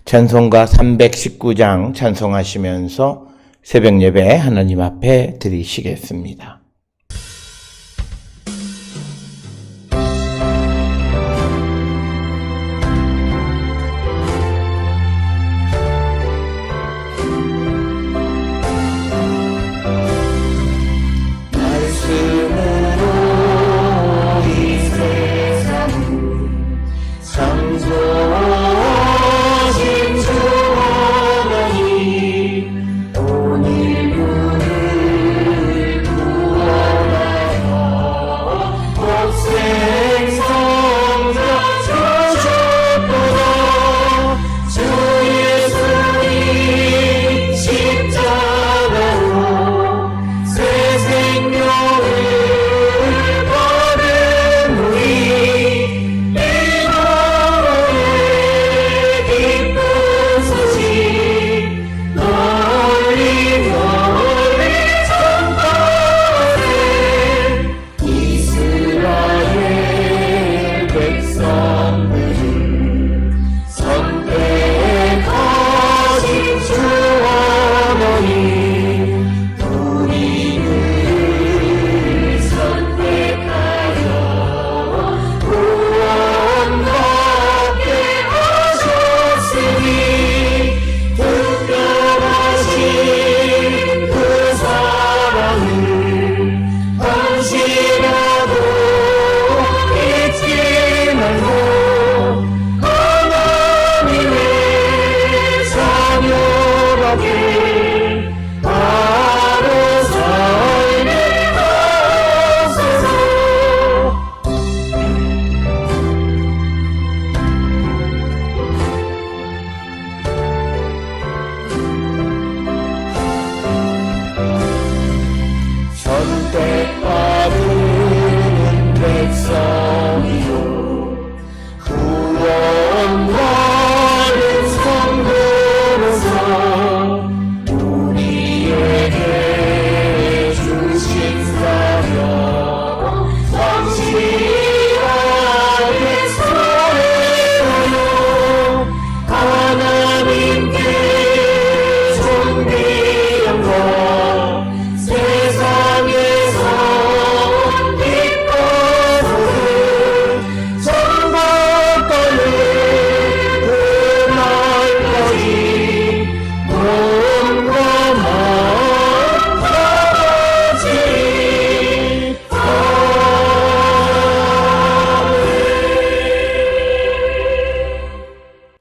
찬송가 319장 찬송하시면서 새벽 예배 하나님 앞에 드리시겠습니다.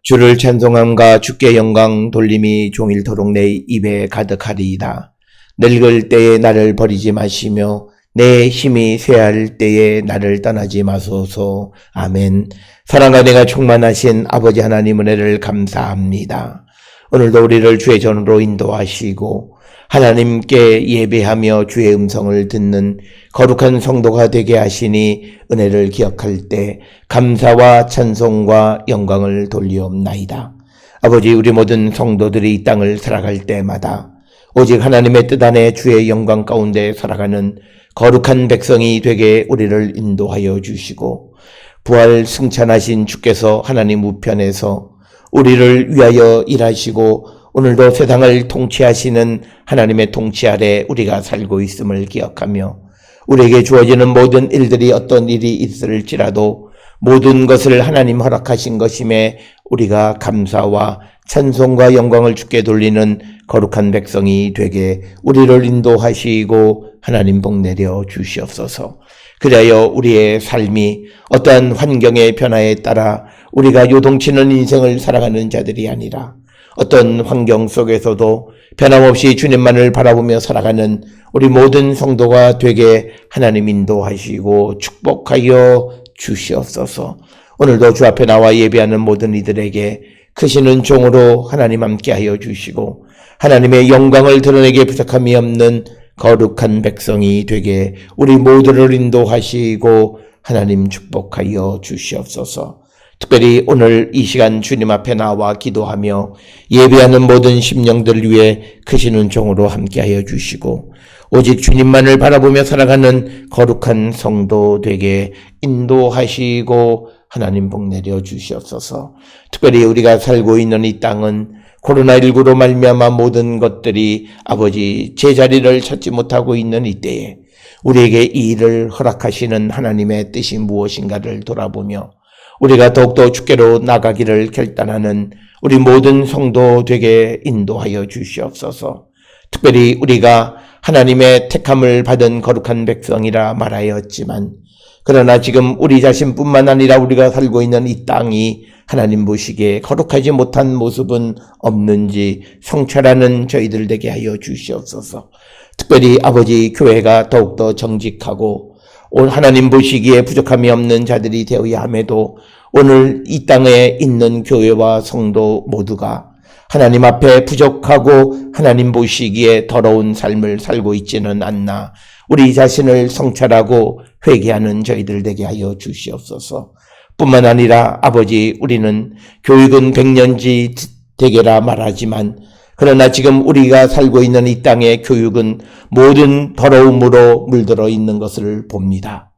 주를 찬송함과 주께 영광 돌림이 종일토록 내 입에 가득하리이다. 늙을 때에 나를 버리지 마시며 내 힘이 쇠할 때에 나를 떠나지 마소서. 아멘. 사랑과 내가 충만하신 아버지 하나님 은혜를 감사합니다. 오늘도 우리를 주의 전으로 인도하시고 하나님께 예배하며 주의 음성을 듣는 거룩한 성도가 되게 하시니 은혜를 기억할 때 감사와 찬송과 영광을 돌리옵나이다. 아버지, 우리 모든 성도들이 이 땅을 살아갈 때마다 오직 하나님의 뜻 안에 주의 영광 가운데 살아가는 거룩한 백성이 되게 우리를 인도하여 주시고 부활 승천하신 주께서 하나님 우편에서 우리를 위하여 일하시고 오늘도 세상을 통치하시는 하나님의 통치 아래 우리가 살고 있음을 기억하며 우리에게 주어지는 모든 일들이 어떤 일이 있을지라도 모든 것을 하나님 허락하신 것임에 우리가 감사와 찬송과 영광을 주께 돌리는 거룩한 백성이 되게 우리를 인도하시고 하나님 복 내려 주시옵소서. 그리하여 우리의 삶이 어떠한 환경의 변화에 따라 우리가 요동치는 인생을 살아가는 자들이 아니라 어떤 환경 속에서도 변함없이 주님만을 바라보며 살아가는 우리 모든 성도가 되게 하나님 인도하시고 축복하여 주시옵소서. 오늘도 주 앞에 나와 예배하는 모든 이들에게 크시는 종으로 하나님 함께하여 주시고 하나님의 영광을 드러내게 부족함이 없는 거룩한 백성이 되게 우리 모두를 인도하시고 하나님 축복하여 주시옵소서. 특별히 오늘 이 시간 주님 앞에 나와 기도하며 예배하는 모든 심령들 위해 크시는 종으로 함께하여 주시고 오직 주님만을 바라보며 살아가는 거룩한 성도 되게 인도하시고 하나님 복 내려 주시옵소서. 특별히 우리가 살고 있는 이 땅은 코로나19로 말미암아 모든 것들이 아버지 제자리를 찾지 못하고 있는 이때에 우리에게 이 일을 허락하시는 하나님의 뜻이 무엇인가를 돌아보며 우리가 더욱더 주께로 나가기를 결단하는 우리 모든 성도 되게 인도하여 주시옵소서. 특별히 우리가 하나님의 택함을 받은 거룩한 백성이라 말하였지만 그러나 지금 우리 자신뿐만 아니라 우리가 살고 있는 이 땅이 하나님 보시기에 거룩하지 못한 모습은 없는지 성찰하는 저희들 되게 하여 주시옵소서. 특별히 아버지 교회가 더욱더 정직하고 하나님 보시기에 부족함이 없는 자들이 되어야 함에도 오늘 이 땅에 있는 교회와 성도 모두가 하나님 앞에 부족하고 하나님 보시기에 더러운 삶을 살고 있지는 않나 우리 자신을 성찰하고 회개하는 저희들 되게 하여 주시옵소서. 뿐만 아니라 아버지 우리는 교육은 100년지 되게라 말하지만 그러나 지금 우리가 살고 있는 이 땅의 교육은 모든 더러움으로 물들어 있는 것을 봅니다.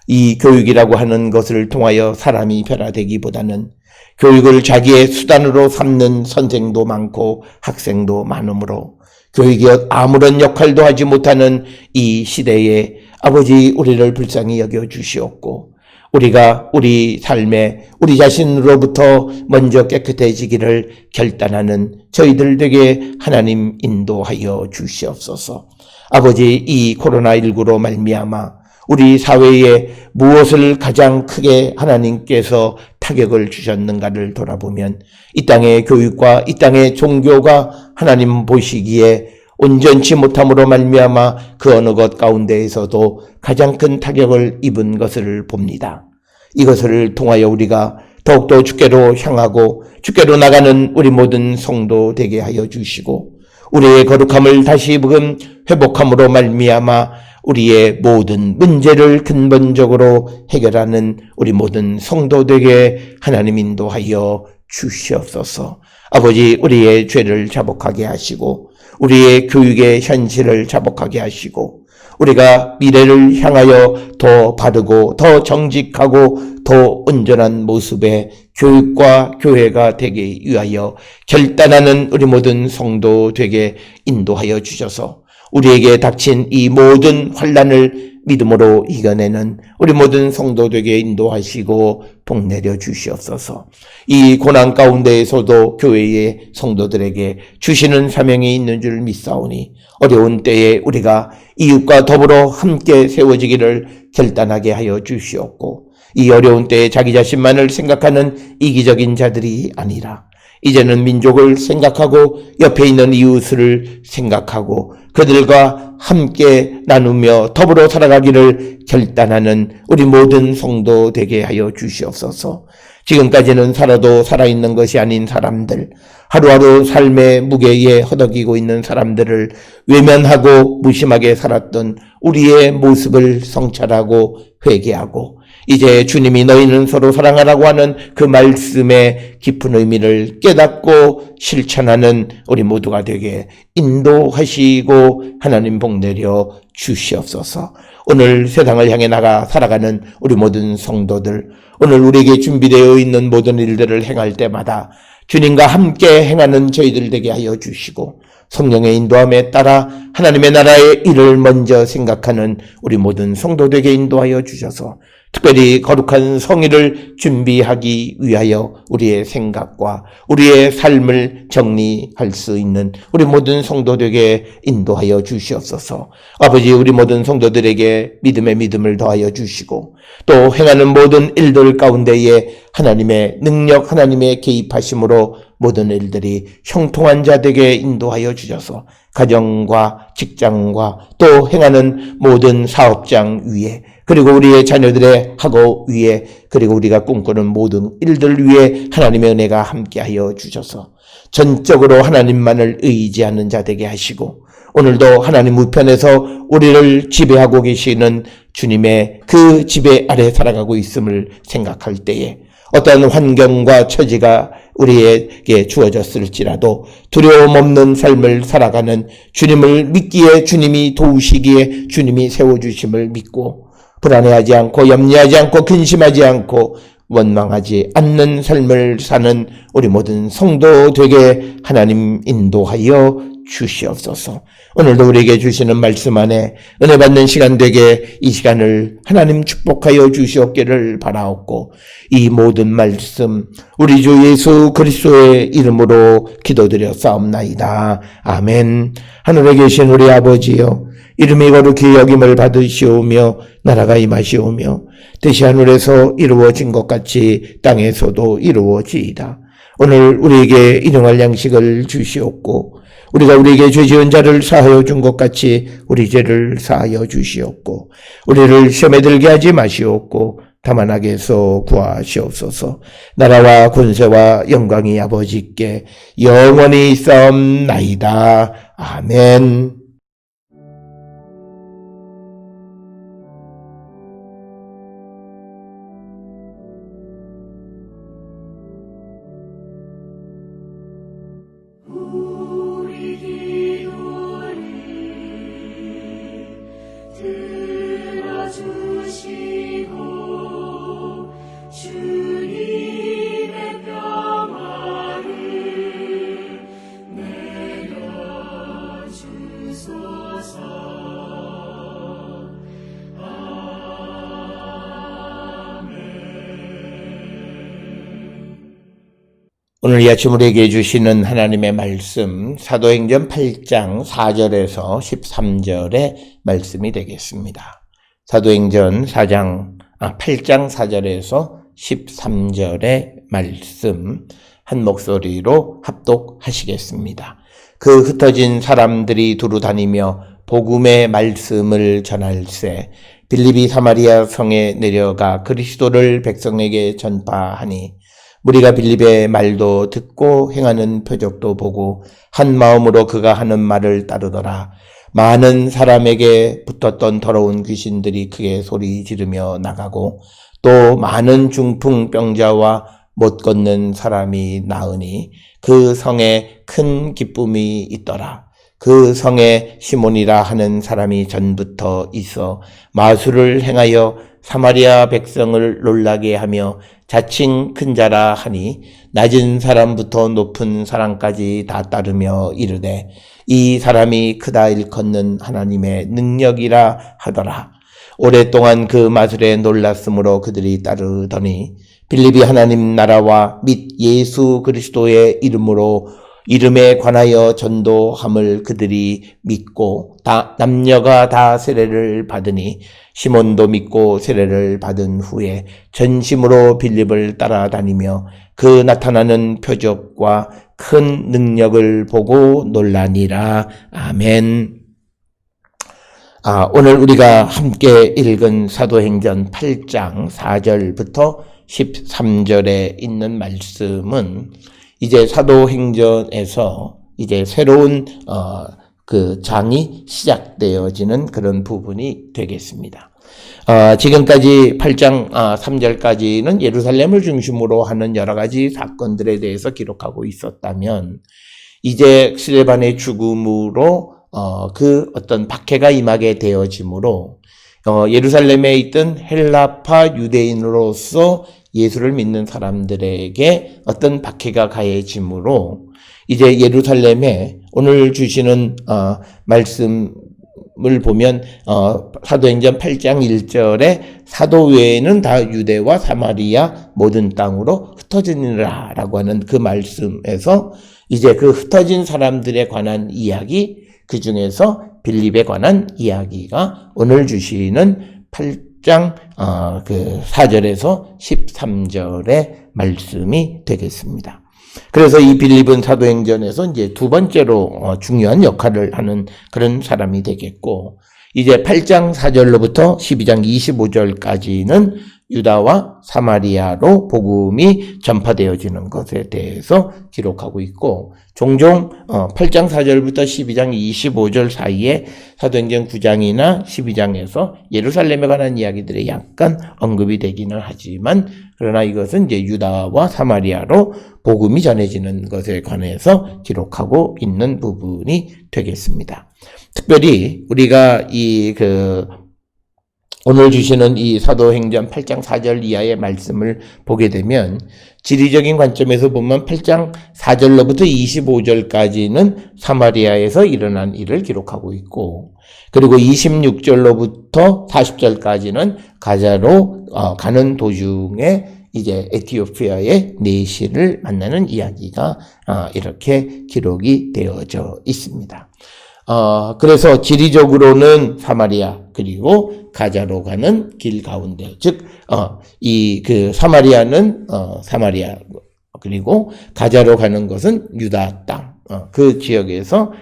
이 교육이라고 하는 것을 통하여 사람이 변화되기보다는 교육을 자기의 수단으로 삼는 선생도 많고 학생도 많으므로 교육이 아무런 역할도 하지 못하는 이 시대에 아버지 우리를 불쌍히 여겨 주시옵고 우리가 우리 삶에 우리 자신으로부터 먼저 깨끗해지기를 결단하는 저희들 되게 하나님 인도하여 주시옵소서. 아버지 이 코로나19로 말미암아 우리 사회에 무엇을 가장 크게 하나님께서 타격을 주셨는가를 돌아보면 이 땅의 교육과 이 땅의 종교가 하나님 보시기에 온전치 못함으로 말미암아 그 어느 것 가운데에서도 가장 큰 타격을 입은 것을 봅니다. 이것을 통하여 우리가 더욱더 주께로 향하고 주께로 나가는 우리 모든 성도 되게 하여 주시고 우리의 거룩함을 다시금 회복함으로 말미암아 우리의 모든 문제를 근본적으로 해결하는 우리 모든 성도되게 하나님 인도하여 주시옵소서. 아버지 우리의 죄를 자복하게 하시고 우리의 교육의 현실을 자복하게 하시고 우리가 미래를 향하여 더 바르고 더 정직하고 더 온전한 모습의 교육과 교회가 되기 위하여 결단하는 우리 모든 성도 되게 인도하여 주셔서 우리에게 닥친 이 모든 환난을 믿음으로 이겨내는 우리 모든 성도되게 인도하시고 복 내려 주시옵소서. 이 고난 가운데에서도 교회의 성도들에게 주시는 사명이 있는 줄 믿사오니 어려운 때에 우리가 이웃과 더불어 함께 세워지기를 결단하게 하여 주시옵고 이 어려운 때에 자기 자신만을 생각하는 이기적인 자들이 아니라 이제는 민족을 생각하고 옆에 있는 이웃을 생각하고 그들과 함께 나누며 더불어 살아가기를 결단하는 우리 모든 성도 되게 하여 주시옵소서. 지금까지는 살아도 살아있는 것이 아닌 사람들, 하루하루 삶의 무게에 허덕이고 있는 사람들을 외면하고 무심하게 살았던 우리의 모습을 성찰하고 회개하고 이제 주님이 너희는 서로 사랑하라고 하는 그 말씀의 깊은 의미를 깨닫고 실천하는 우리 모두가 되게 인도하시고 하나님 복 내려 주시옵소서. 오늘 세상을 향해 나가 살아가는 우리 모든 성도들, 오늘 우리에게 준비되어 있는 모든 일들을 행할 때마다 주님과 함께 행하는 저희들 되게 하여 주시고 성령의 인도함에 따라 하나님의 나라의 일을 먼저 생각하는 우리 모든 성도들에게 인도하여 주셔서 특별히 거룩한 성의를 준비하기 위하여 우리의 생각과 우리의 삶을 정리할 수 있는 우리 모든 성도들에게 인도하여 주시옵소서. 아버지 우리 모든 성도들에게 믿음의 믿음을 더하여 주시고 또 행하는 모든 일들 가운데에 하나님의 능력 하나님의 개입하심으로 모든 일들이 형통한 자들에게 인도하여 주셔서 가정과 직장과 또 행하는 모든 사업장 위에 그리고 우리의 자녀들의 학업 위에 그리고 우리가 꿈꾸는 모든 일들 위에 하나님의 은혜가 함께하여 주셔서 전적으로 하나님만을 의지하는 자 되게 하시고 오늘도 하나님 우편에서 우리를 지배하고 계시는 주님의 그 지배 아래 살아가고 있음을 생각할 때에 어떤 환경과 처지가 우리에게 주어졌을지라도 두려움 없는 삶을 살아가는 주님을 믿기에 주님이 도우시기에 주님이 세워주심을 믿고 불안해하지 않고 염려하지 않고 근심하지 않고 원망하지 않는 삶을 사는 우리 모든 성도 되게 하나님 인도하여 주시옵소서. 오늘도 우리에게 주시는 말씀 안에 은혜 받는 시간 되게 이 시간을 하나님 축복하여 주시옵기를 바라옵고, 이 모든 말씀 우리 주 예수 그리스도의 이름으로 기도드려 싸움나이다. 아멘. 하늘에 계신 우리 아버지여, 이름이 거룩히 여김을 받으시오며 나라가 임하시오며 뜻이 하늘에서 이루어진 것 같이 땅에서도 이루어지이다. 오늘 우리에게 일용할 양식을 주시옵고, 우리가 우리에게 죄 지은 자를 사하여 준 것 같이 우리 죄를 사하여 주시옵고, 우리를 시험에 들게 하지 마시옵고 다만 악에서 구하시옵소서. 나라와 권세와 영광이 아버지께 영원히 있사옵나이다. 아멘. 오늘 이 아침 우리에게 주시는 하나님의 말씀, 사도행전 8장 4절에서 13절의 말씀이 되겠습니다. 사도행전 8장 4절에서 13절의 말씀 한 목소리로 합독하시겠습니다. 그 흩어진 사람들이 두루 다니며 복음의 말씀을 전할세 빌립이 사마리아 성에 내려가 그리스도를 백성에게 전파하니, 무리가 빌립의 말도 듣고 행하는 표적도 보고 한 마음으로 그가 하는 말을 따르더라. 많은 사람에게 붙었던 더러운 귀신들이 크게 소리 지르며 나가고, 또 많은 중풍병자와 못 걷는 사람이 나으니 그 성에 큰 기쁨이 있더라. 그 성에 시몬이라 하는 사람이 전부터 있어 마술을 행하여 사마리아 백성을 놀라게 하며 자칭 큰 자라 하니, 낮은 사람부터 높은 사람까지 다 따르며 이르되 이 사람이 크다 일컫는 하나님의 능력이라 하더라. 오랫동안 그 마술에 놀랐으므로 그들이 따르더니, 빌립이 하나님 나라와 및 예수 그리스도의 이름에 관하여 전도함을 그들이 믿고 남녀가 다 세례를 받으니, 시몬도 믿고 세례를 받은 후에 전심으로 빌립을 따라다니며 그 나타나는 표적과 큰 능력을 보고 놀라니라. 아멘. 오늘 우리가 함께 읽은 사도행전 8장 4절부터 13절에 있는 말씀은 이제 사도행전에서 이제 새로운 그 장이 시작되어지는 그런 부분이 되겠습니다. 지금까지 8장 3절까지는 예루살렘을 중심으로 하는 여러 가지 사건들에 대해서 기록하고 있었다면, 이제 스데반의 죽음으로 그 어떤 박해가 임하게 되어지므로 예루살렘에 있던 헬라파 유대인으로서 예수를 믿는 사람들에게 어떤 박해가 가해지므로, 이제 예루살렘에 오늘 주시는 말씀을 보면 사도행전 8장 1절에 사도 외에는 다 유대와 사마리아 모든 땅으로 흩어지니라 라고 하는 그 말씀에서 이제 그 흩어진 사람들에 관한 이야기, 그 중에서 빌립에 관한 이야기가 오늘 주시는 8장 4절에서 13절의 말씀이 되겠습니다. 그래서 이 빌립은 사도행전에서 이제 두 번째로 중요한 역할을 하는 그런 사람이 되겠고, 이제 8장 4절로부터 12장 25절까지는 유다와 사마리아로 복음이 전파되어지는 것에 대해서 기록하고 있고, 종종 8장 4절부터 12장 25절 사이에 사도행전 9장이나 12장에서 예루살렘에 관한 이야기들이 약간 언급이 되기는 하지만, 그러나 이것은 이제 유다와 사마리아로 복음이 전해지는 것에 관해서 기록하고 있는 부분이 되겠습니다. 특별히 우리가 오늘 주시는 이 사도행전 8장 4절 이하의 말씀을 보게 되면 지리적인 관점에서 보면 8장 4절로부터 25절까지는 사마리아에서 일어난 일을 기록하고 있고, 그리고 26절로부터 40절까지는 가자로 가는 도중에 이제 에티오피아의 내시를 만나는 이야기가 이렇게 기록이 되어져 있습니다. 그래서 지리적으로는 사마리아 그리고 가자로 가는 길 가운데, 즉 사마리아는 사마리아 그리고 가자로 가는 것은 유다 땅, 그 지역에서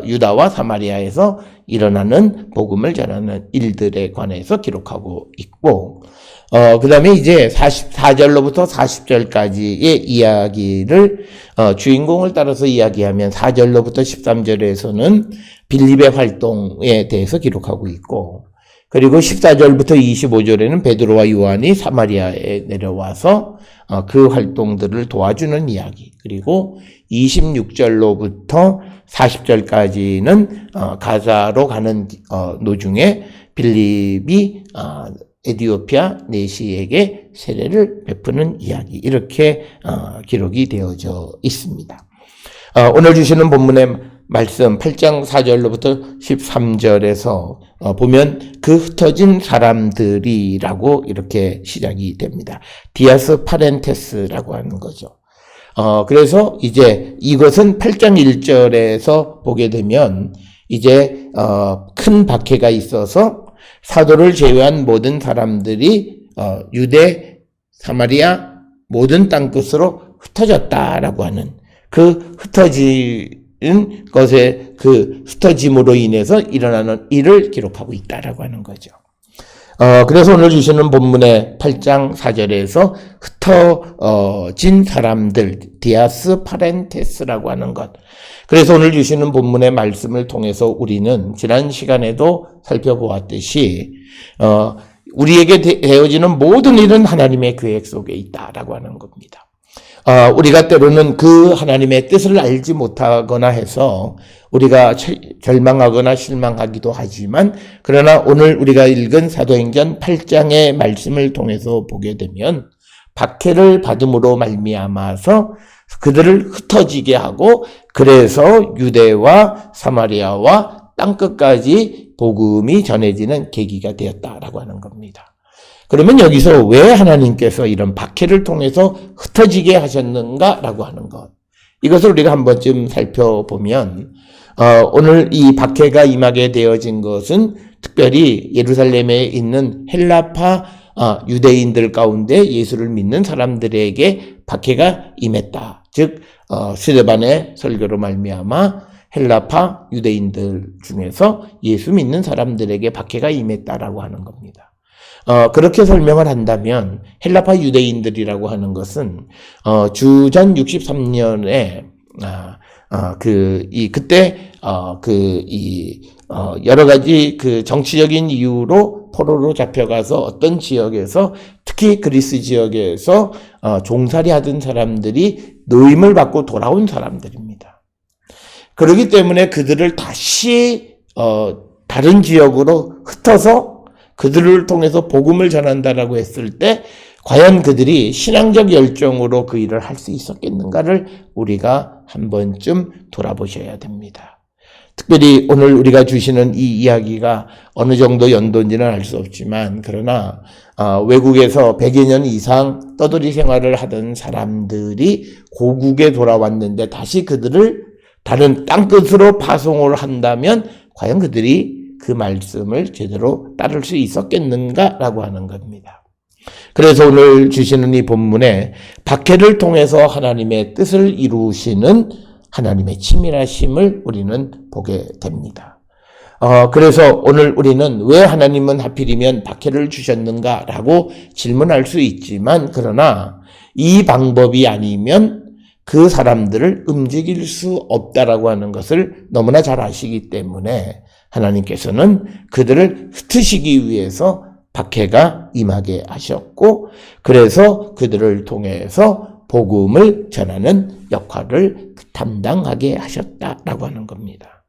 유다와 사마리아에서 일어나는 복음을 전하는 일들에 관해서 기록하고 있고, 그 다음에 이제 44절로부터 40절까지의 이야기를, 주인공을 따라서 이야기하면 4절로부터 13절에서는 빌립의 활동에 대해서 기록하고 있고, 그리고 14절부터 25절에는 베드로와 요한이 사마리아에 내려와서 그 활동들을 도와주는 이야기, 그리고 26절로부터 40절까지는 가자로 가는 노중에 빌립이 에티오피아 내시에게 세례를 베푸는 이야기, 이렇게 기록이 되어져 있습니다. 오늘 주시는 본문의 말씀 8장 4절로부터 13절에서 보면 그 흩어진 사람들이라고 이렇게 시작이 됩니다. 디아스 파렌테스라고 하는 거죠. 그래서 이제 이것은 8장 1절에서 보게 되면 이제 큰 박해가 있어서 사도를 제외한 모든 사람들이 유대, 사마리아 모든 땅끝으로 흩어졌다라고 하는, 그 흩어진 것의 그 흩어짐으로 인해서 일어나는 일을 기록하고 있다라고 하는 거죠. 그래서 오늘 주시는 본문의 8장 4절에서 흩어진 사람들, 디아스 파렌테스라고 하는 것. 그래서 오늘 주시는 본문의 말씀을 통해서 우리는 지난 시간에도 살펴보았듯이, 우리에게 되어지는 모든 일은 하나님의 계획 속에 있다라고 하는 겁니다. 우리가 때로는 그 하나님의 뜻을 알지 못하거나 해서 우리가 절망하거나 실망하기도 하지만, 그러나 오늘 우리가 읽은 사도행전 8장의 말씀을 통해서 보게 되면 박해를 받음으로 말미암아서 그들을 흩어지게 하고, 그래서 유대와 사마리아와 땅끝까지 복음이 전해지는 계기가 되었다라고 하는 겁니다. 그러면 여기서 왜 하나님께서 이런 박해를 통해서 흩어지게 하셨는가라고 하는 것, 이것을 우리가 한 번쯤 살펴보면, 오늘 이 박해가 임하게 되어진 것은 특별히 예루살렘에 있는 헬라파 유대인들 가운데 예수를 믿는 사람들에게 박해가 임했다. 즉 스데반의 설교로 말미암아 헬라파 유대인들 중에서 예수 믿는 사람들에게 박해가 임했다라고 하는 겁니다. 그렇게 설명을 한다면 헬라파 유대인들이라고 하는 것은 주전 63년에 그때 여러 가지 그 정치적인 이유로 포로로 잡혀가서 어떤 지역에서, 특히 그리스 지역에서 종살이 하던 사람들이 노임을 받고 돌아온 사람들입니다. 그렇기 때문에 그들을 다시 다른 지역으로 흩어서 그들을 통해서 복음을 전한다라고 했을 때 과연 그들이 신앙적 열정으로 그 일을 할 수 있었겠는가를 우리가 한 번쯤 돌아보셔야 됩니다. 특별히 오늘 우리가 주시는 이 이야기가 어느 정도 연도인지는 알 수 없지만, 그러나 외국에서 100여 년 이상 떠돌이 생활을 하던 사람들이 고국에 돌아왔는데 다시 그들을 다른 땅끝으로 파송을 한다면 과연 그들이 그 말씀을 제대로 따를 수 있었겠는가라고 하는 겁니다. 그래서 오늘 주시는 이 본문에 박해를 통해서 하나님의 뜻을 이루시는 하나님의 치밀하심을 우리는 보게 됩니다. 그래서 오늘 우리는 왜 하나님은 하필이면 박해를 주셨는가라고 질문할 수 있지만, 그러나 이 방법이 아니면 그 사람들을 움직일 수 없다라고 하는 것을 너무나 잘 아시기 때문에 하나님께서는 그들을 흩으시기 위해서 박해가 임하게 하셨고, 그래서 그들을 통해서 복음을 전하는 역할을 담당하게 하셨다라고 하는 겁니다.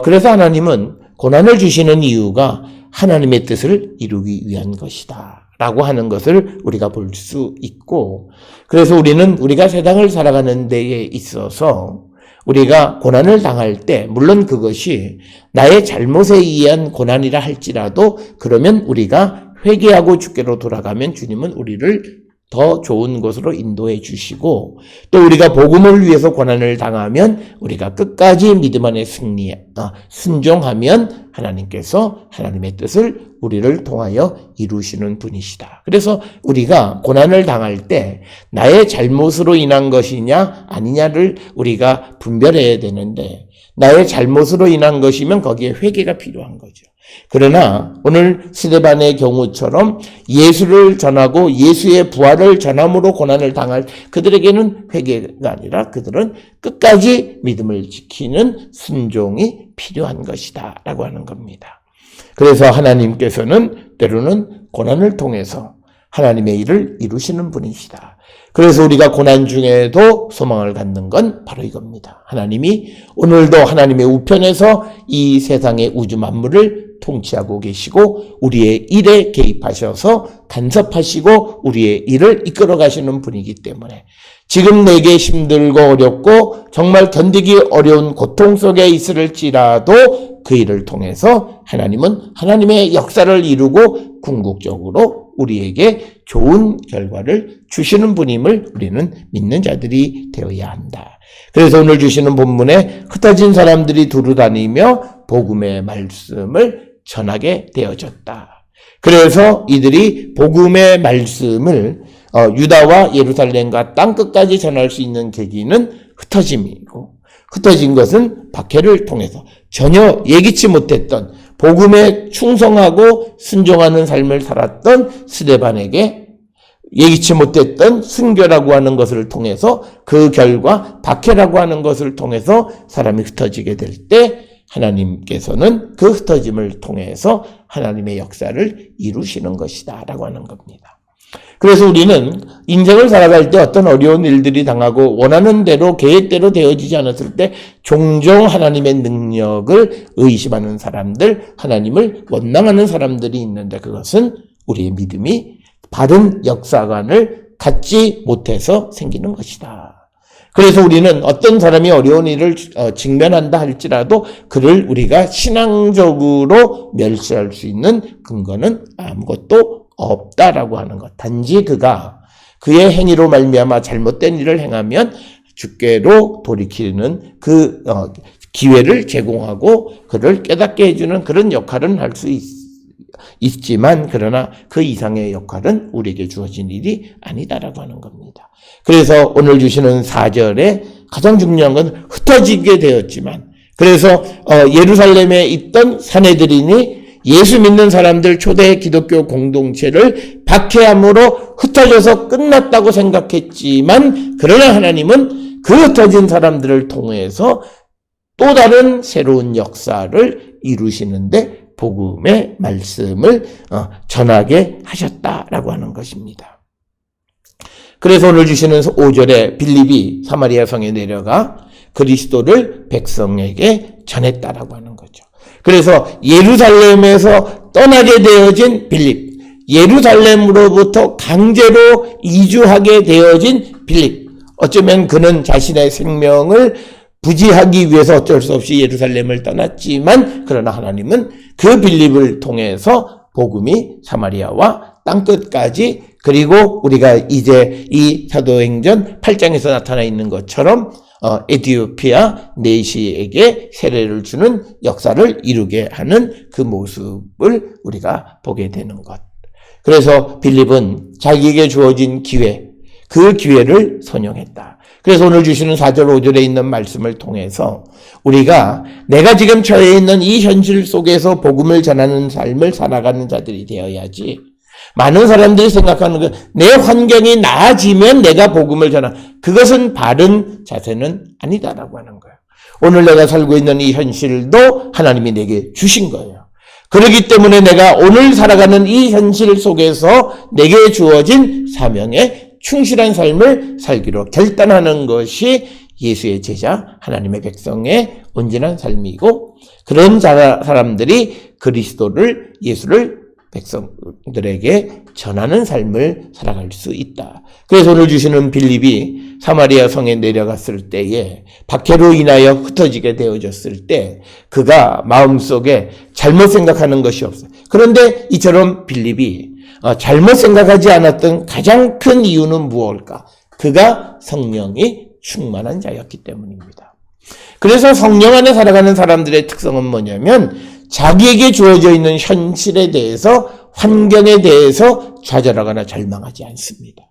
그래서 하나님은 고난을 주시는 이유가 하나님의 뜻을 이루기 위한 것이다 라고 하는 것을 우리가 볼 수 있고, 그래서 우리는 우리가 세상을 살아가는 데에 있어서 우리가 고난을 당할 때, 물론 그것이 나의 잘못에 의한 고난이라 할지라도, 그러면 우리가 회개하고 주께로 돌아가면 주님은 우리를 더 좋은 곳으로 인도해 주시고, 또 우리가 복음을 위해서 고난을 당하면 우리가 끝까지 믿음 안에 순종하면 하나님께서 하나님의 뜻을 우리를 통하여 이루시는 분이시다. 그래서 우리가 고난을 당할 때 나의 잘못으로 인한 것이냐 아니냐를 우리가 분별해야 되는데, 나의 잘못으로 인한 것이면 거기에 회개가 필요한 거죠. 그러나 오늘 스데반의 경우처럼 예수를 전하고 예수의 부활을 전함으로 고난을 당할 그들에게는 회개가 아니라 그들은 끝까지 믿음을 지키는 순종이 필요한 것이다 라고 하는 겁니다. 그래서 하나님께서는 때로는 고난을 통해서 하나님의 일을 이루시는 분이시다. 그래서 우리가 고난 중에도 소망을 갖는 건 바로 이겁니다. 하나님이 오늘도 하나님의 우편에서 이 세상의 우주 만물을 통치하고 계시고 우리의 일에 개입하셔서 간섭하시고 우리의 일을 이끌어 가시는 분이기 때문에 지금 내게 힘들고 어렵고 정말 견디기 어려운 고통 속에 있을지라도 그 일을 통해서 하나님은 하나님의 역사를 이루고 궁극적으로 우리에게 좋은 결과를 주시는 분임을 우리는 믿는 자들이 되어야 한다. 그래서 오늘 주시는 본문에 흩어진 사람들이 두루 다니며 복음의 말씀을 전하게 되어졌다. 그래서 이들이 복음의 말씀을 유다와 예루살렘과 땅끝까지 전할 수 있는 계기는 흩어짐이고, 흩어진 것은 박해를 통해서 전혀 예기치 못했던 복음에 충성하고 순종하는 삶을 살았던 스데반에게 예기치 못했던 순교라고 하는 것을 통해서 그 결과 박해라고 하는 것을 통해서 사람이 흩어지게 될 때 하나님께서는 그 흩어짐을 통해서 하나님의 역사를 이루시는 것이다 라고 하는 겁니다. 그래서 우리는 인생을 살아갈 때 어떤 어려운 일들이 당하고 원하는 대로 계획대로 되어지지 않았을 때 종종 하나님의 능력을 의심하는 사람들, 하나님을 원망하는 사람들이 있는데 그것은 우리의 믿음이 바른 역사관을 갖지 못해서 생기는 것이다. 그래서 우리는 어떤 사람이 어려운 일을 직면한다 할지라도 그를 우리가 신앙적으로 멸시할 수 있는 근거는 아무것도 없다라고 하는 것. 단지 그가 그의 행위로 말미암아 잘못된 일을 행하면 주께로 돌이키는 그 기회를 제공하고 그를 깨닫게 해주는 그런 역할은 할 수 있지만 그러나 그 이상의 역할은 우리에게 주어진 일이 아니다라고 하는 겁니다. 그래서 오늘 주시는 4절에 가장 중요한 건 흩어지게 되었지만, 그래서 예루살렘에 있던 사내들이니 예수 믿는 사람들 초대 기독교 공동체를 박해함으로 흩어져서 끝났다고 생각했지만, 그러나 하나님은 그 흩어진 사람들을 통해서 또 다른 새로운 역사를 이루시는데 복음의 말씀을 전하게 하셨다라고 하는 것입니다. 그래서 오늘 주시는 5절에 빌립이 사마리아 성에 내려가 그리스도를 백성에게 전했다라고 하는 거죠. 그래서 예루살렘에서 떠나게 되어진 빌립, 예루살렘으로부터 강제로 이주하게 되어진 빌립, 어쩌면 그는 자신의 생명을 부지하기 위해서 어쩔 수 없이 예루살렘을 떠났지만 그러나 하나님은 그 빌립을 통해서 복음이 사마리아와 땅끝까지, 그리고 우리가 이제 이 사도행전 8장에서 나타나 있는 것처럼 에티오피아 내시에게 세례를 주는 역사를 이루게 하는 그 모습을 우리가 보게 되는 것. 그래서 빌립은 자기에게 주어진 기회, 그 기회를 선용했다. 그래서 오늘 주시는 4절 5절에 있는 말씀을 통해서 우리가 내가 지금 처해 있는 이 현실 속에서 복음을 전하는 삶을 살아가는 자들이 되어야지, 많은 사람들이 생각하는 내 환경이 나아지면 내가 복음을 전하, 그것은 바른 자세는 아니다라고 하는 거예요. 오늘 내가 살고 있는 이 현실도 하나님이 내게 주신 거예요. 그렇기 때문에 내가 오늘 살아가는 이 현실 속에서 내게 주어진 사명에 충실한 삶을 살기로 결단하는 것이 예수의 제자, 하나님의 백성의 온전한 삶이고, 그런 사람들이 그리스도를, 예수를 백성들에게 전하는 삶을 살아갈 수 있다. 그래서 오늘 주시는 빌립이 사마리아 성에 내려갔을 때에 박해로 인하여 흩어지게 되어졌을 때 그가 마음속에 잘못 생각하는 것이 없어요. 그런데 이처럼 빌립이 잘못 생각하지 않았던 가장 큰 이유는 무엇일까? 그가 성령이 충만한 자였기 때문입니다. 그래서 성령 안에 살아가는 사람들의 특성은 뭐냐면 자기에게 주어져 있는 현실에 대해서, 환경에 대해서 좌절하거나 절망하지 않습니다.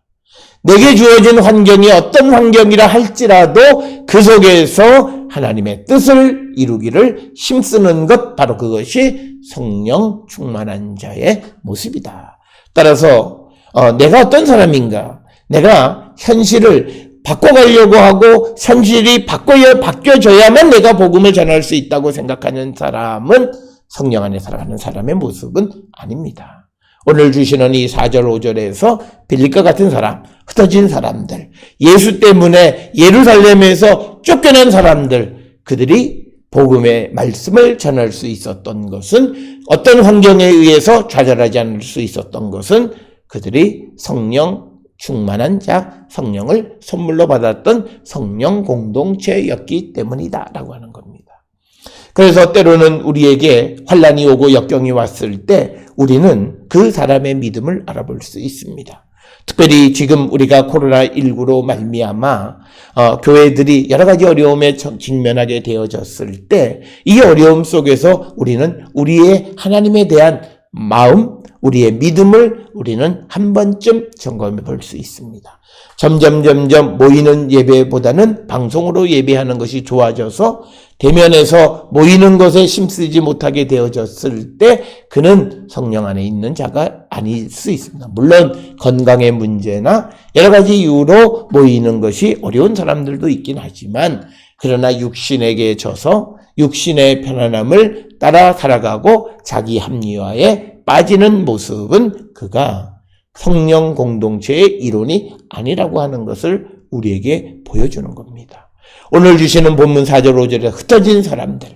내게 주어진 환경이 어떤 환경이라 할지라도 그 속에서 하나님의 뜻을 이루기를 힘쓰는 것, 바로 그것이 성령 충만한 자의 모습이다. 따라서 내가 어떤 사람인가, 내가 현실을 바꿔가려고 하고 현실이 바뀌어져야만 내가 복음을 전할 수 있다고 생각하는 사람은 성령 안에 살아가는 사람의 모습은 아닙니다. 오늘 주시는 이 4절 5절에서 빌립과 같은 사람, 흩어진 사람들, 예수 때문에 예루살렘에서 쫓겨난 사람들, 그들이 복음의 말씀을 전할 수 있었던 것은, 어떤 환경에 의해서 좌절하지 않을 수 있었던 것은 그들이 성령 충만한 자, 성령을 선물로 받았던 성령 공동체였기 때문이다라고 하는 겁니다. 그래서 때로는 우리에게 환난이 오고 역경이 왔을 때 우리는 그 사람의 믿음을 알아볼 수 있습니다. 특별히 지금 우리가 코로나19로 말미암아 교회들이 여러 가지 어려움에 직면하게 되어졌을 때 이 어려움 속에서 우리는 우리의 하나님에 대한 마음, 우리의 믿음을 우리는 한 번쯤 점검해 볼 수 있습니다. 점점 모이는 예배보다는 방송으로 예배하는 것이 좋아져서 대면에서 모이는 것에 힘쓰지 못하게 되어졌을 때 그는 성령 안에 있는 자가 아닐 수 있습니다. 물론 건강의 문제나 여러 가지 이유로 모이는 것이 어려운 사람들도 있긴 하지만, 그러나 육신에게 져서 육신의 편안함을 따라 살아가고 자기 합리화에 빠지는 모습은 그가 성령 공동체의 일원이 아니라고 하는 것을 우리에게 보여주는 겁니다. 오늘 주시는 본문 4절 5절에 흩어진 사람들,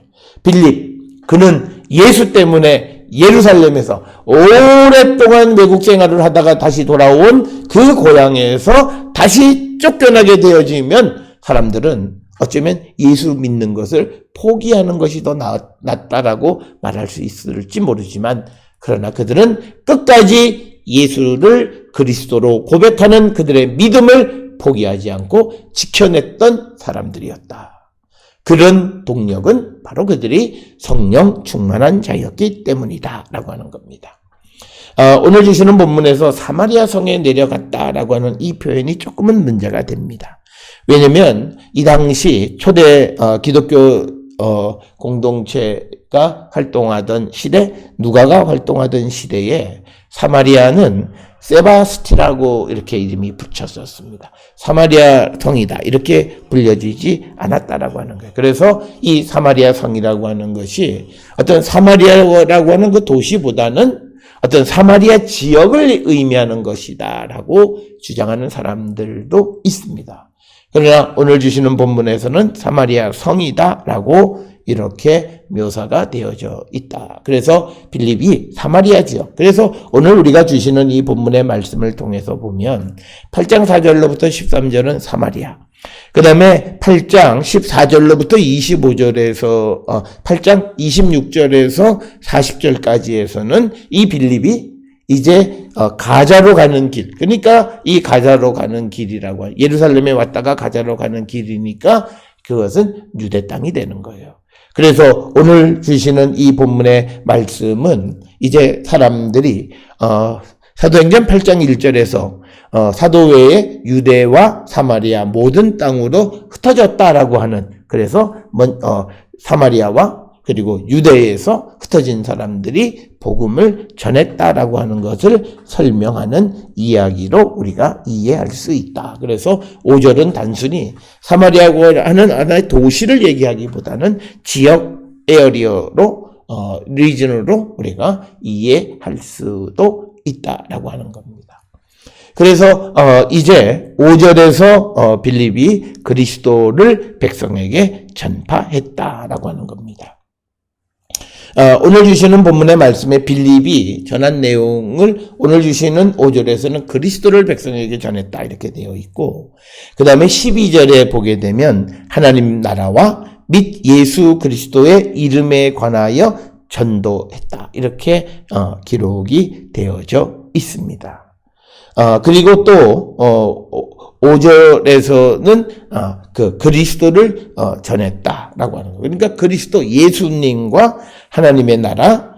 빌립, 그는 예수 때문에 예루살렘에서 오랫동안 외국 생활을 하다가 다시 돌아온 그 고향에서 다시 쫓겨나게 되어지면 사람들은 어쩌면 예수 믿는 것을 포기하는 것이 더 낫다라고 말할 수 있을지 모르지만, 그러나 그들은 끝까지 예수를 그리스도로 고백하는 그들의 믿음을 포기하지 않고 지켜냈던 사람들이었다. 그런 동력은 바로 그들이 성령 충만한 자였기 때문이다 라고 하는 겁니다. 오늘 주시는 본문에서 사마리아 성에 내려갔다라고 하는 이 표현이 조금은 문제가 됩니다. 왜냐면 이 당시 초대 기독교 공동체가 활동하던 시대, 누가가 활동하던 시대에 사마리아는 세바스티라고 이렇게 이름이 붙였었습니다. 사마리아 성이다 이렇게 불려지지 않았다라고 하는 거예요. 그래서 이 사마리아 성이라고 하는 것이 어떤 사마리아라고 하는 그 도시보다는 어떤 사마리아 지역을 의미하는 것이다라고 주장하는 사람들도 있습니다. 그러나 오늘 주시는 본문에서는 사마리아 성이다라고 이렇게 묘사가 되어져 있다. 그래서 빌립이 사마리아 지역. 그래서 오늘 우리가 주시는 이 본문의 말씀을 통해서 보면 8장 4절로부터 13절은 사마리아. 그 다음에 8장 14절로부터 25절에서 8장 26절에서 40절까지에서는 이 빌립이 이제 가자로 가는 길, 그러니까 이 가자로 가는 길이라고, 예루살렘에 왔다가 가자로 가는 길이니까 그것은 유대 땅이 되는 거예요. 그래서 오늘 주시는 이 본문의 말씀은 이제 사람들이 사도행전 8장 1절에서 사도 외에 유대와 사마리아 모든 땅으로 흩어졌다라고 하는, 그래서 사마리아와 그리고 유대에서 흩어진 사람들이 복음을 전했다라고 하는 것을 설명하는 이야기로 우리가 이해할 수 있다. 그래서 5절은 단순히 사마리아고 하는 하나의 도시를 얘기하기보다는 지역 에어리어로 리전으로 우리가 이해할 수도 있다라고 하는 겁니다. 그래서 이제 5절에서 빌립이 그리스도를 백성에게 전파했다라고 하는 겁니다. 오늘 주시는 본문의 말씀에 빌립이 전한 내용을 오늘 주시는 5절에서는 그리스도를 백성에게 전했다 이렇게 되어 있고, 그 다음에 12절에 보게 되면 하나님 나라와 및 예수 그리스도의 이름에 관하여 전도했다 이렇게 기록이 되어져 있습니다. 그리고 또 5절에서는 그 그리스도를 전했다라고 하는 거예요. 그러니까 그리스도 예수님과 하나님의 나라,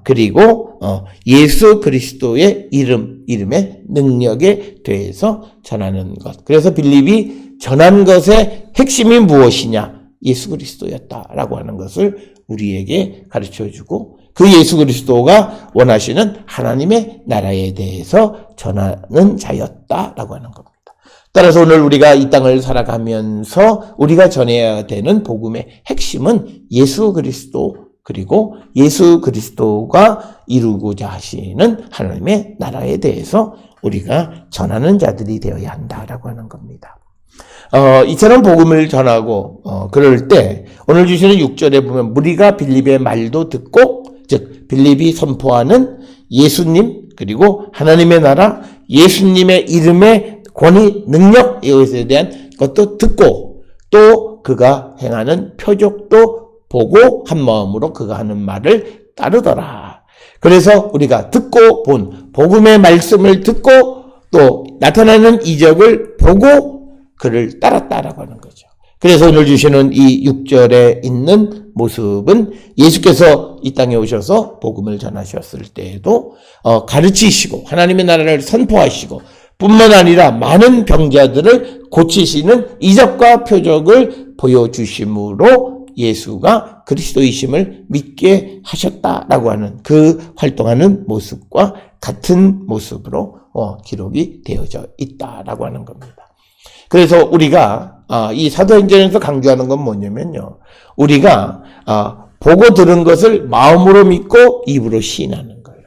그리고 예수 그리스도의 이름의 능력에 대해서 전하는 것. 그래서 빌립이 전한 것의 핵심이 무엇이냐? 예수 그리스도였다라고 하는 것을 우리에게 가르쳐주고, 그 예수 그리스도가 원하시는 하나님의 나라에 대해서 전하는 자였다라고 하는 겁니다. 따라서 오늘 우리가 이 땅을 살아가면서 우리가 전해야 되는 복음의 핵심은 예수 그리스도, 그리고 예수 그리스도가 이루고자 하시는 하나님의 나라에 대해서 우리가 전하는 자들이 되어야 한다라고 하는 겁니다. 이처럼 복음을 전하고 그럴 때 오늘 주시는 6절에 보면 무리가 빌립의 말도 듣고, 즉 빌립이 선포하는 예수님 그리고 하나님의 나라, 예수님의 이름의 권위, 능력, 이것에 대한 것도 듣고, 또 그가 행하는 표적도 보고 한 마음으로 그가 하는 말을 따르더라. 그래서 우리가 듣고 본 복음의 말씀을 듣고 또 나타나는 이적을 보고 그를 따랐다라고 하는 거죠. 그래서 오늘 주시는 이 6절에 있는 모습은 예수께서 이 땅에 오셔서 복음을 전하셨을 때에도 가르치시고 하나님의 나라를 선포하시고 뿐만 아니라 많은 병자들을 고치시는 이적과 표적을 보여주심으로 예수가 그리스도이심을 믿게 하셨다라고 하는 그 활동하는 모습과 같은 모습으로 기록이 되어져 있다라고 하는 겁니다. 그래서 우리가 이 사도행전에서 강조하는 건 뭐냐면요, 우리가 보고 들은 것을 마음으로 믿고 입으로 시인하는 거예요.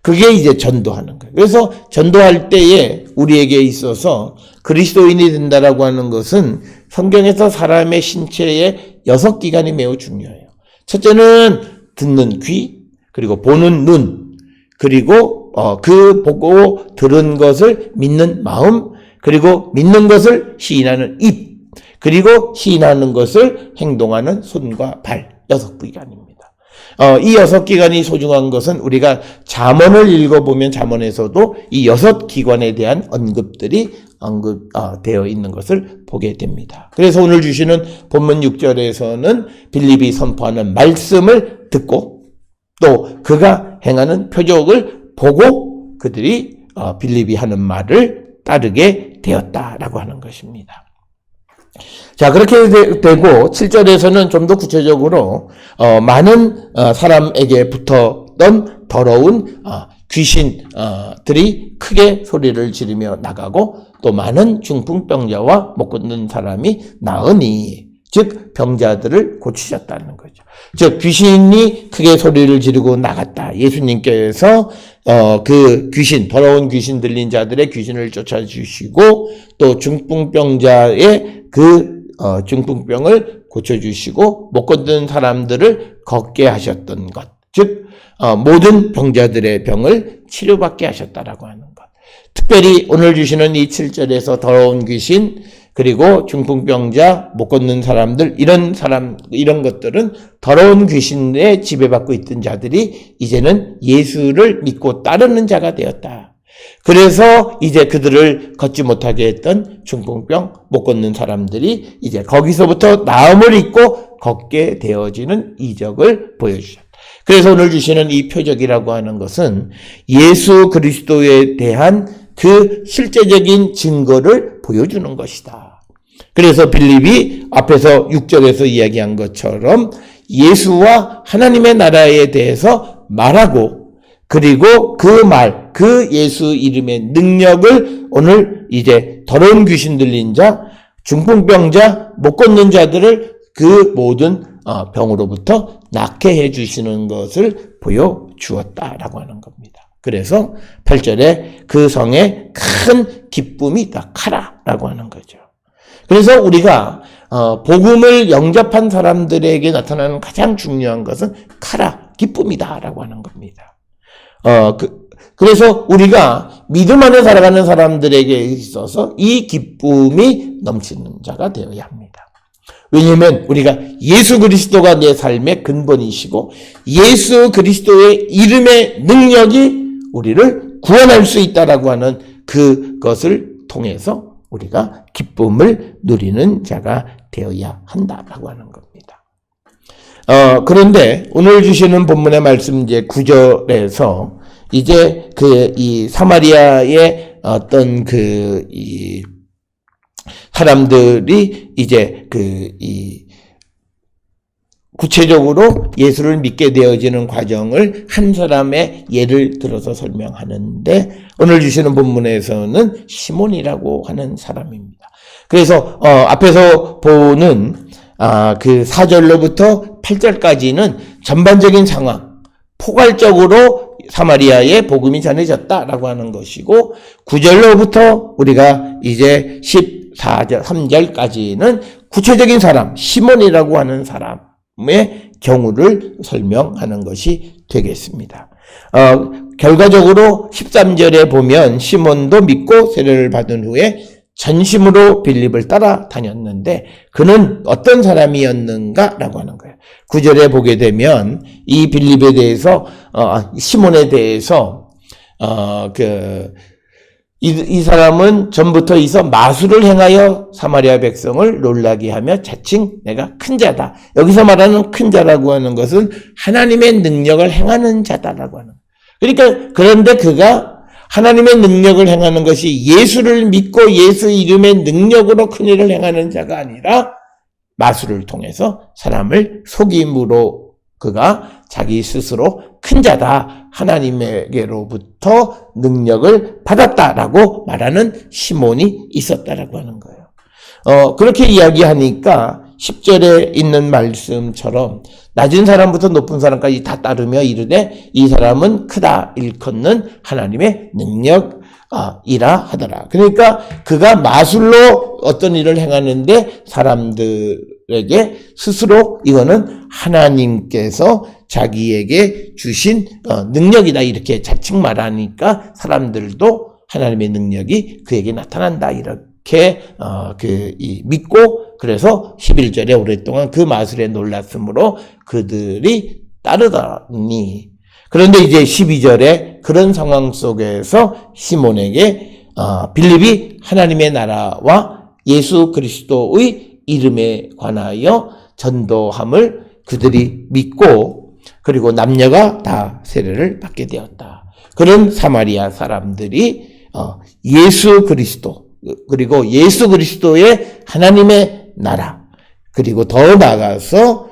그게 이제 전도하는 거예요. 그래서 전도할 때에 우리에게 있어서 그리스도인이 된다라고 하는 것은 성경에서 사람의 신체의 6기관이 매우 중요해요. 첫째는 듣는 귀, 그리고 보는 눈, 그리고 그 보고 들은 것을 믿는 마음, 그리고 믿는 것을 시인하는 입, 그리고 시인하는 것을 행동하는 손과 발, 6기관입니다. 이 6기관이 소중한 것은 우리가 잠언을 읽어보면 잠언에서도 이 6기관에 대한 언급들이 되어 있는 것을 보게 됩니다. 그래서 오늘 주시는 본문 6절에서는 빌립이 선포하는 말씀을 듣고 또 그가 행하는 표적을 보고 그들이 빌립이 하는 말을 따르게 되었다라고 하는 것입니다. 자, 그렇게 되고 7절에서는 좀 더 구체적으로 많은 사람에게 붙었던 더러운 귀신들이 크게 소리를 지르며 나가고 또 많은 중풍병자와 못 걷는 사람이 나으니, 즉 병자들을 고치셨다는 거죠. 즉 귀신이 크게 소리를 지르고 나갔다. 예수님께서 그 귀신, 더러운 귀신 들린 자들의 귀신을 쫓아주시고 또 중풍병자의 그 중풍병을 고쳐주시고 못 걷는 사람들을 걷게 하셨던 것, 즉 모든 병자들의 병을 치료받게 하셨다라고 하는 것. 특별히 오늘 주시는 이 7절에서 더러운 귀신, 그리고 중풍병자, 못 걷는 사람들, 이런 것들은 더러운 귀신에 지배받고 있던 자들이 이제는 예수를 믿고 따르는 자가 되었다. 그래서 이제 그들을 걷지 못하게 했던 중풍병, 못 걷는 사람들이 이제 거기서부터 나음을 입고 걷게 되어지는 이적을 보여주셨다. 그래서 오늘 주시는 이 표적이라고 하는 것은 예수 그리스도에 대한 그 실제적인 증거를 보여주는 것이다. 그래서 빌립이 앞에서 6절에서 이야기한 것처럼 예수와 하나님의 나라에 대해서 말하고, 그리고 그 예수 이름의 능력을 오늘 이제 더러운 귀신 들린 자, 중풍병자, 못 걷는 자들을 그 모든 병으로부터 낫게 해주시는 것을 보여주었다라고 하는 겁니다. 그래서 8절에 그 성에 큰 기쁨이 있다. 카라라고 하는 거죠. 그래서 우리가 복음을 영접한 사람들에게 나타나는 가장 중요한 것은 카라, 기쁨이다라고 하는 겁니다. 그래서 우리가 믿음 안에 살아가는 사람들에게 있어서 이 기쁨이 넘치는 자가 되어야 합니다. 왜냐하면 우리가 예수 그리스도가 내 삶의 근본이시고 예수 그리스도의 이름의 능력이 우리를 구원할 수 있다라고 하는 그것을 통해서 우리가 기쁨을 누리는 자가 되어야 한다라고 하는 겁니다. 그런데 오늘 주시는 본문의 말씀 이제 9절에서 이제 이 사마리아의 어떤 이 사람들이 이제 이 구체적으로 예수를 믿게 되어지는 과정을 한 사람의 예를 들어서 설명하는데 오늘 주시는 본문에서는 시몬이라고 하는 사람입니다. 그래서 앞에서 보는 그 4절로부터 8절까지는 전반적인 상황, 포괄적으로 사마리아에 복음이 전해졌다라고 하는 것이고 9절로부터 우리가 이제 14절, 3절까지는 구체적인 사람, 시몬이라고 하는 사람의 경우를 설명하는 것이 되겠습니다. 결과적으로 13절에 보면 시몬도 믿고 세례를 받은 후에 전심으로 빌립을 따라다녔는데 그는 어떤 사람이었는가라고 하는 거예요. 9절에 보게 되면 이 빌립에 대해서 시몬에 대해서 이 사람은 전부터 있어 마술을 행하여 사마리아 백성을 놀라게 하며 자칭 내가 큰 자다. 여기서 말하는 큰 자라고 하는 것은 하나님의 능력을 행하는 자다라고 하는 거예요. 그러니까 그런데 그가 하나님의 능력을 행하는 것이 예수를 믿고 예수 이름의 능력으로 큰 일을 행하는 자가 아니라 마술을 통해서 사람을 속임으로 그가 자기 스스로 큰 자다, 하나님에게로부터 능력을 받았다라고 말하는 시몬이 있었다라고 하는 거예요. 그렇게 이야기하니까 10절에 있는 말씀처럼 낮은 사람부터 높은 사람까지 다 따르며 이르되 이 사람은 크다 일컫는 하나님의 능력이라 하더라. 그러니까 그가 마술로 어떤 일을 행하는데 사람들에게 스스로 이거는 하나님께서 자기에게 주신 능력이다 이렇게 자칭 말하니까 사람들도 하나님의 능력이 그에게 나타난다 이렇게 믿고 그래서 11절에 오랫동안 그 마술에 놀랐으므로 그들이 따르더니 그런데 이제 12절에 그런 상황 속에서 시몬에게 빌립이 하나님의 나라와 예수 그리스도의 이름에 관하여 전도함을 그들이 믿고 그리고 남녀가 다 세례를 받게 되었다. 그런 사마리아 사람들이 예수 그리스도 그리고 예수 그리스도의 하나님의 나라 그리고 더 나아가서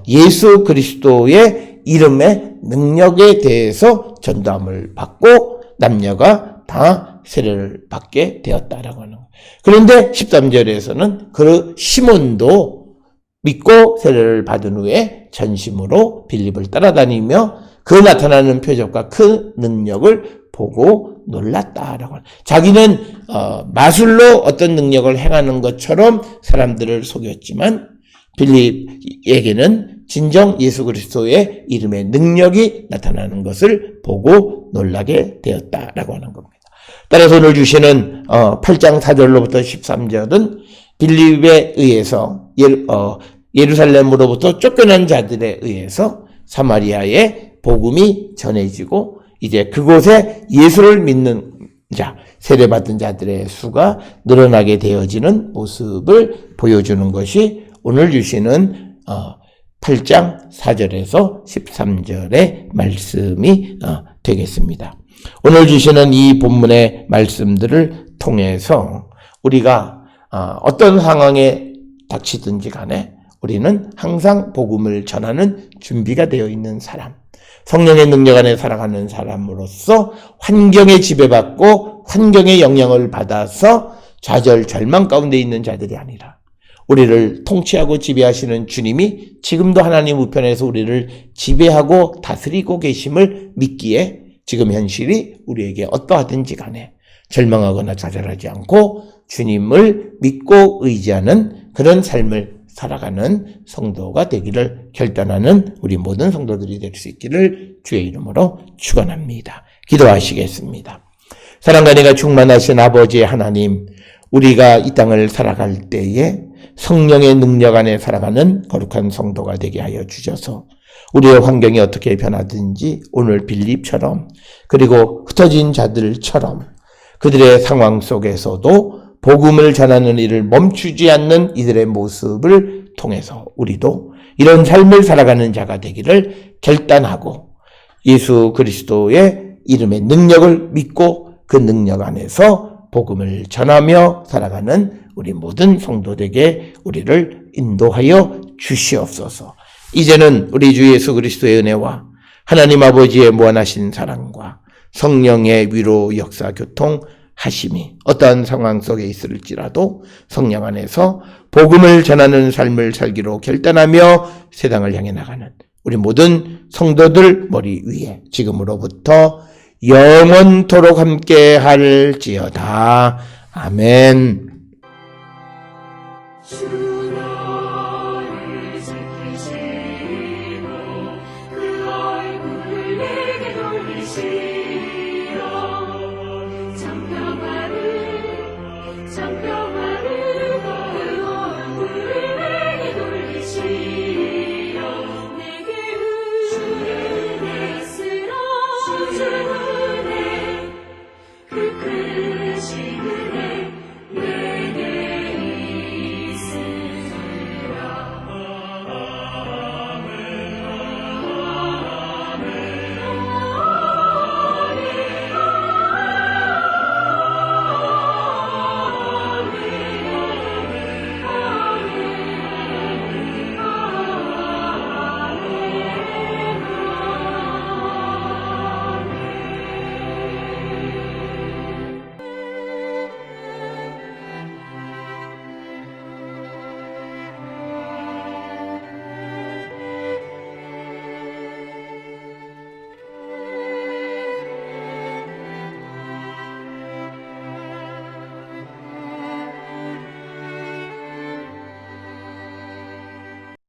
예수 그리스도의 이름의 능력에 대해서 전도함을 받고 남녀가 다 세례를 받게 되었다라고 하는 거예요. 그런데 13절에서는 그 시몬도 믿고 세례를 받은 후에 전심으로 빌립을 따라다니며 그 나타나는 표적과 그 능력을 보고 놀랐다라고 하는 거예요. 자기는 마술로 어떤 능력을 행하는 것처럼 사람들을 속였지만 빌립에게는 진정 예수 그리스도의 이름의 능력이 나타나는 것을 보고 놀라게 되었다라고 하는 겁니다. 따라서 오늘 주시는 8장 4절로부터 13절은 빌립에 의해서 예루살렘으로부터 쫓겨난 자들에 의해서 사마리아의 복음이 전해지고 이제 그곳에 예수를 믿는 자, 세례받은 자들의 수가 늘어나게 되어지는 모습을 보여주는 것이 오늘 주시는 8장 4절에서 13절의 말씀이 되겠습니다. 오늘 주시는 이 본문의 말씀들을 통해서 우리가 어떤 상황에 닥치든지 간에 우리는 항상 복음을 전하는 준비가 되어 있는 사람, 성령의 능력 안에 살아가는 사람으로서 환경에 지배받고 환경의 영향을 받아서 좌절, 절망 가운데 있는 자들이 아니라 우리를 통치하고 지배하시는 주님이 지금도 하나님 우편에서 우리를 지배하고 다스리고 계심을 믿기에 지금 현실이 우리에게 어떠하든지 간에 절망하거나 좌절하지 않고 주님을 믿고 의지하는 그런 삶을 살아가는 성도가 되기를 결단하는 우리 모든 성도들이 될 수 있기를 주의 이름으로 축원합니다. 기도하시겠습니다. 사랑과 은혜가 충만하신 아버지 하나님, 우리가 이 땅을 살아갈 때에 성령의 능력 안에 살아가는 거룩한 성도가 되게 하여 주셔서 우리의 환경이 어떻게 변하든지 오늘 빌립처럼 그리고 흩어진 자들처럼 그들의 상황 속에서도 복음을 전하는 일을 멈추지 않는 이들의 모습을 통해서 우리도 이런 삶을 살아가는 자가 되기를 결단하고 예수 그리스도의 이름의 능력을 믿고 그 능력 안에서 복음을 전하며 살아가는 우리 모든 성도들에게 우리를 인도하여 주시옵소서. 이제는 우리 주 예수 그리스도의 은혜와 하나님 아버지의 무한하신 사랑과 성령의 위로 역사 교통 하심이 어떠한 상황 속에 있을지라도 성령 안에서 복음을 전하는 삶을 살기로 결단하며 세상을 향해 나가는 우리 모든 성도들 머리 위에 지금으로부터 영원토록 함께 할지어다. 아멘.